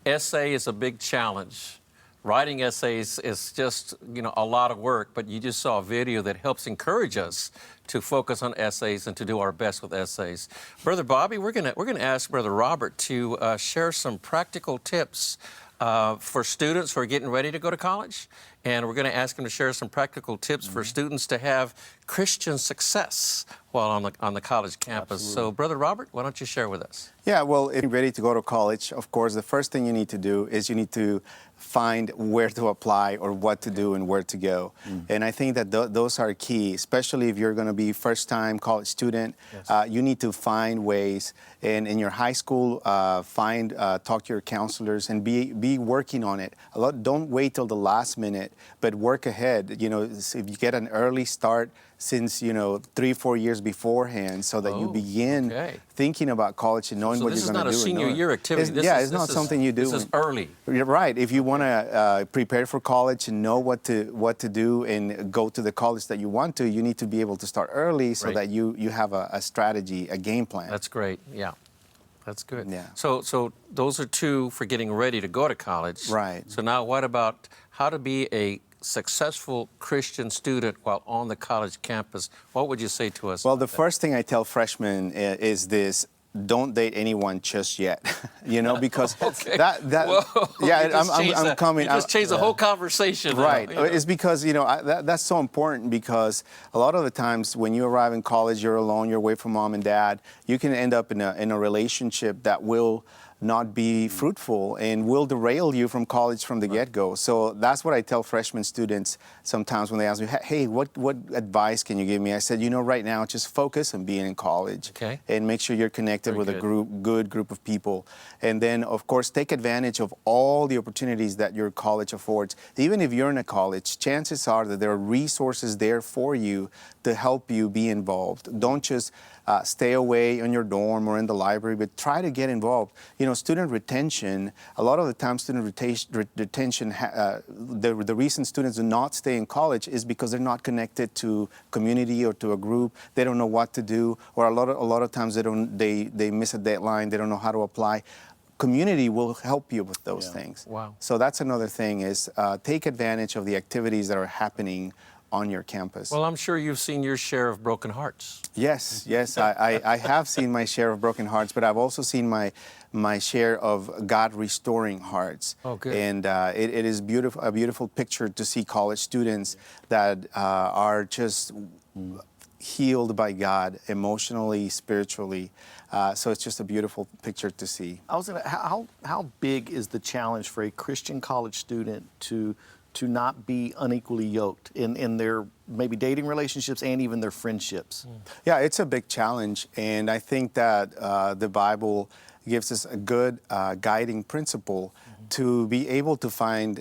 Essay is a big challenge. Writing essays is just, a lot of work, but you just saw a video that helps encourage us to focus on essays and to do our best with essays. Brother Bobby, we're gonna ask Brother Robert to share some practical tips for students who are getting ready to go to college. And we're going to ask him to share some practical tips for students to have Christian success while on the college campus. Absolutely. So, Brother Robert, why don't you share with us? Yeah, well, if you're ready to go to college, of course, the first thing you need to do is you need to find where to apply or what to do and where to go. And I think that those are key, especially if you're going to be first-time college student. Yes. You need to find ways, and in your high school, talk to your counselors and be working on it. Don't wait till the last minute, but work ahead. If you get an early start since 3-4 years beforehand, so that you begin thinking about college and knowing what you're going to do. This is not a senior year activity. It's not something you do. This is early. You're right. If you want to prepare for college and know what to do and go to the college that you want to, you need to be able to start early so that you have a strategy, a game plan. That's great. Yeah. That's good. Yeah. So those are two for getting ready to go to college. Right. So now what about how to be a successful Christian student while on the college campus? What would you say to us? Well, the first thing I tell freshmen is this: don't date anyone just yet. Because I'm coming. You just changed the whole conversation. Right. Now, It's because that's so important, because a lot of the times when you arrive in college, you're alone, you're away from mom and dad. You can end up in a relationship that will not be fruitful and will derail you from college from the get-go. So that's what I tell freshman students sometimes when they ask me, hey, what advice can you give me? I said, right now, just focus on being in college and make sure you're connected with a good group of people. And then, of course, take advantage of all the opportunities that your college affords. Even if you're in a college, chances are that there are resources there for you to help you be involved. Don't just stay away in your dorm or in the library, but try to get involved. Student retention, a lot of the time student retention, the reason students do not stay in college is because they're not connected to community or to a group. They don't know what to do, or a lot of times they miss a deadline, they don't know how to apply. Community will help you with those things. Wow. So that's another thing, is take advantage of the activities that are happening on your campus. Well, I'm sure you've seen your share of broken hearts. Yes, I have seen my share of broken hearts, but I've also seen my share of God restoring hearts. Oh, good. And it is a beautiful picture to see college students that are just healed by God emotionally, spiritually. So it's just a beautiful picture to see. How big is the challenge for a Christian college student to not be unequally yoked in their maybe dating relationships and even their friendships? Yeah, it's a big challenge, and I think that the Bible gives us a good guiding principle to be able to find,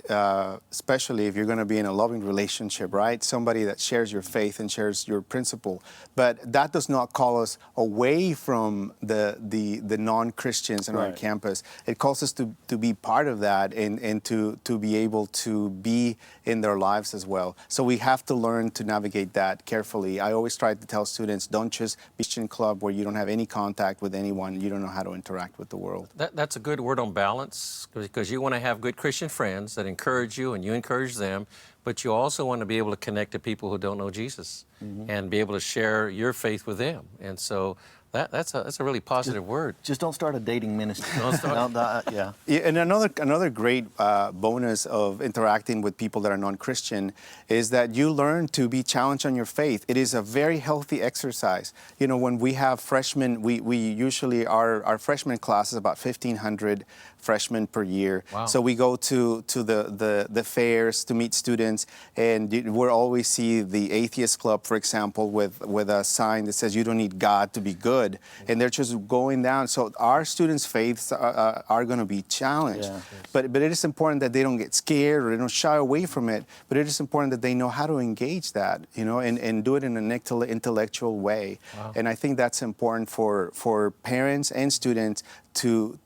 especially if you're going to be in a loving relationship, right? Somebody that shares your faith and shares your principle. But that does not call us away from the non-Christians on our campus. It calls us to be part of that and to be able to be in their lives as well. So we have to learn to navigate that carefully. I always try to tell students, don't just be in a club where you don't have any contact with anyone, you don't know how to interact with the world. That's a good word on balance, because you want to have good Christian friends that encourage you and you encourage them, but you also want to be able to connect to people who don't know Jesus and be able to share your faith with them. And so that's a really positive word. Just don't start a dating ministry. Don't start. Yeah. And another great bonus of interacting with people that are non-Christian is that you learn to be challenged on your faith. It is a very healthy exercise. When we have freshmen, we usually, our freshman class is about 1,500 freshmen per year. Wow. So we go to the fairs to meet students, and we'll always see the Atheist Club, for example, with a sign that says you don't need God to be good, and they're just going down. So our students' faiths are going to be challenged. Yeah. But it is important that they don't get scared or they don't shy away from it. But it is important that they know how to engage that, and do it in an intellectual way. Wow. And I think that's important for parents and students to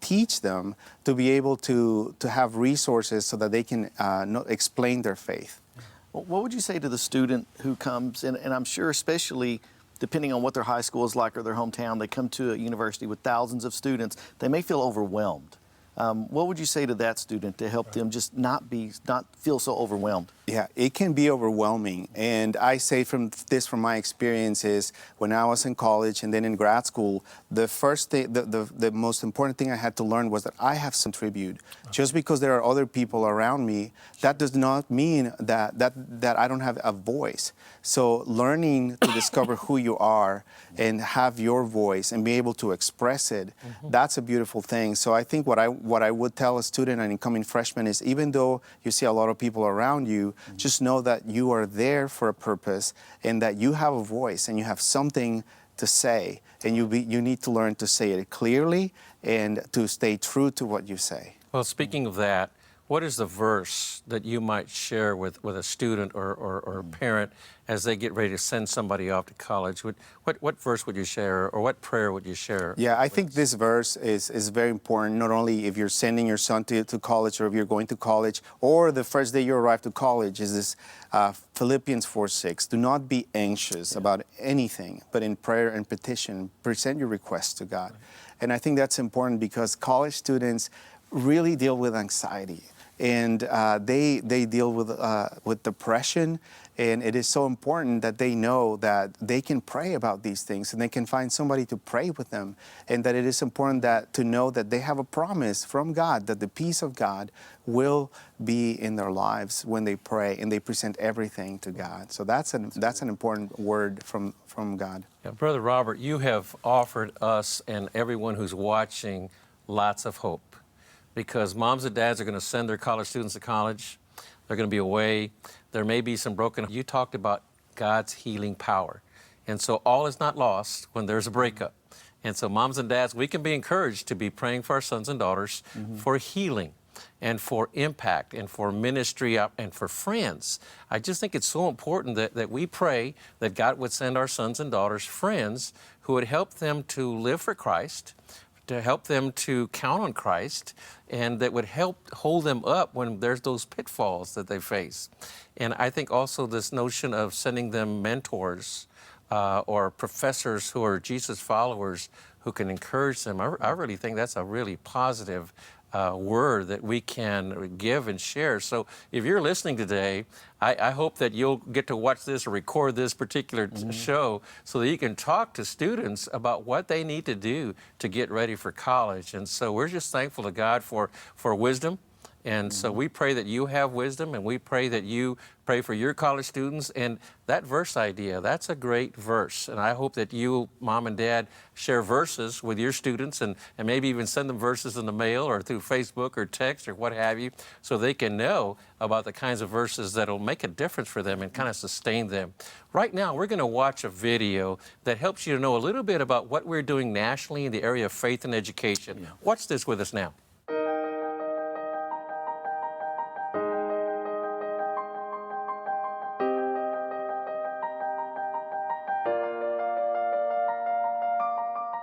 teach them to be able to have resources so that they can explain their faith. What would you say to the student who comes, and I'm sure especially depending on what their high school is like or their hometown, they come to a university with thousands of students, they may feel overwhelmed. What would you say to that student to help them just not feel so overwhelmed? Yeah, it can be overwhelming. And I say from my experiences, when I was in college and then in grad school, the first thing, the most important thing I had to learn was that I have to contribute. Just because there are other people around me, that does not mean that I don't have a voice. So learning to discover who you are and have your voice and be able to express it, that's a beautiful thing. So I think what I would tell a student, an incoming freshman, is even though you see a lot of people around you, just know that you are there for a purpose and that you have a voice and you have something to say, and you need to learn to say it clearly and to stay true to what you say. Well, speaking of that, what is the verse that you might share with a student or a parent as they get ready to send somebody off to college? What verse would you share, or what prayer would you share? Yeah, I think this verse is very important, not only if you're sending your son to college or if you're going to college, or the first day you arrive to college, is this Philippians 4:6. Do not be anxious about anything, but in prayer and petition, present your requests to God. And I think that's important because college students really deal with anxiety. And they deal with depression, and it is so important that they know that they can pray about these things and they can find somebody to pray with them, and that it is important to know that they have a promise from God that the peace of God will be in their lives when they pray and they present everything to God. So that's an important word from God. Yeah, Brother Robert, you have offered us and everyone who's watching lots of hope. Because moms and dads are going to send their college students to college. They're going to be away. There may be some broken. You talked about God's healing power. And so all is not lost when there's a breakup. And so moms and dads, we can be encouraged to be praying for our sons and daughters for healing and for impact and for ministry and for friends. I just think it's so important that we pray that God would send our sons and daughters friends who would help them to live for Christ, to help them to count on Christ, and that would help hold them up when there's those pitfalls that they face. And I think also this notion of sending them mentors or professors who are Jesus followers who can encourage them, I really think that's a really positive word that we can give and share. So if you're listening today, I hope that you'll get to watch this or record this particular show so that you can talk to students about what they need to do to get ready for college. And so we're just thankful to God for wisdom. And so we pray that you have wisdom, and we pray that you pray for your college students. And that verse idea, that's a great verse. And I hope that you, mom and dad, share verses with your students and maybe even send them verses in the mail or through Facebook or text or what have you, so they can know about the kinds of verses that will make a difference for them and kind of sustain them. Right now, we're going to watch a video that helps you to know a little bit about what we're doing nationally in the area of faith and education. Yeah. Watch this with us now.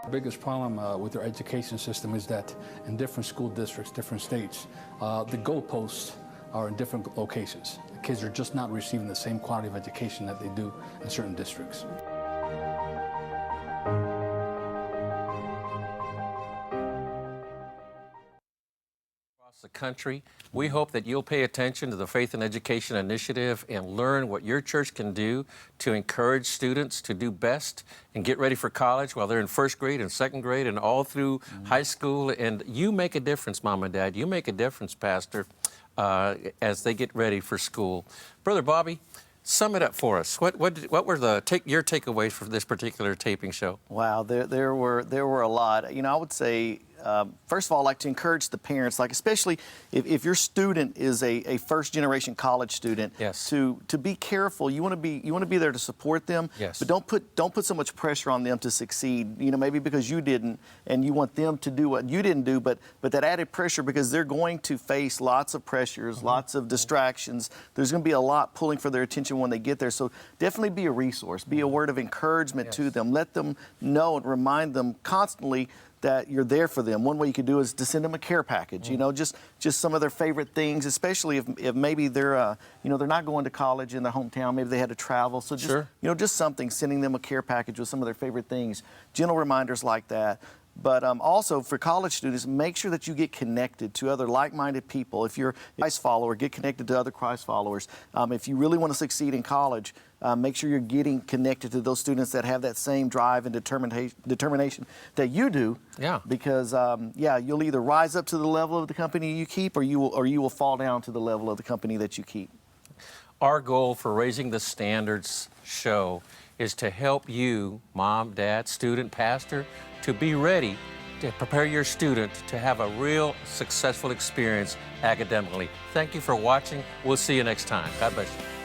The biggest problem with our education system is that in different school districts, different states, the goalposts are in different locations. The kids are just not receiving the same quality of education that they do in certain districts. The country. We hope that you'll pay attention to the Faith and Education Initiative and learn what your church can do to encourage students to do best and get ready for college while they're in first grade and second grade and all through high school. And you make a difference, Mom and Dad. You make a difference, Pastor, as they get ready for school. Brother Bobby, sum it up for us. What were your takeaways for this particular taping show? Wow, there were a lot. You know, I would say, first of all, I'd like to encourage the parents, like especially if your student is a first-generation college student, yes, to be careful. You want to be there to support them, yes, but don't put so much pressure on them to succeed. You know, maybe because you didn't, and you want them to do what you didn't do, but that added pressure, because they're going to face lots of pressures, lots of distractions. There's going to be a lot pulling for their attention when they get there. So definitely be a resource, be a word of encouragement to them. Let them know and remind them constantly that you're there for them. One way you could do is to send them a care package, you know, just some of their favorite things, especially if maybe they're, you know, they're not going to college in their hometown, maybe they had to travel. So just, you know, just something, sending them a care package with some of their favorite things, gentle reminders like that. But also for college students, make sure that you get connected to other like-minded people. If you're a Christ follower, get connected to other Christ followers. If you really want to succeed in college, make sure you're getting connected to those students that have that same drive and determination that you do. Yeah. Because you'll either rise up to the level of the company you keep, or you will fall down to the level of the company that you keep. Our goal for Raising the Standards show is to help you, mom, dad, student, pastor, to be ready to prepare your student to have a real successful experience academically. Thank you for watching. We'll see you next time. God bless you.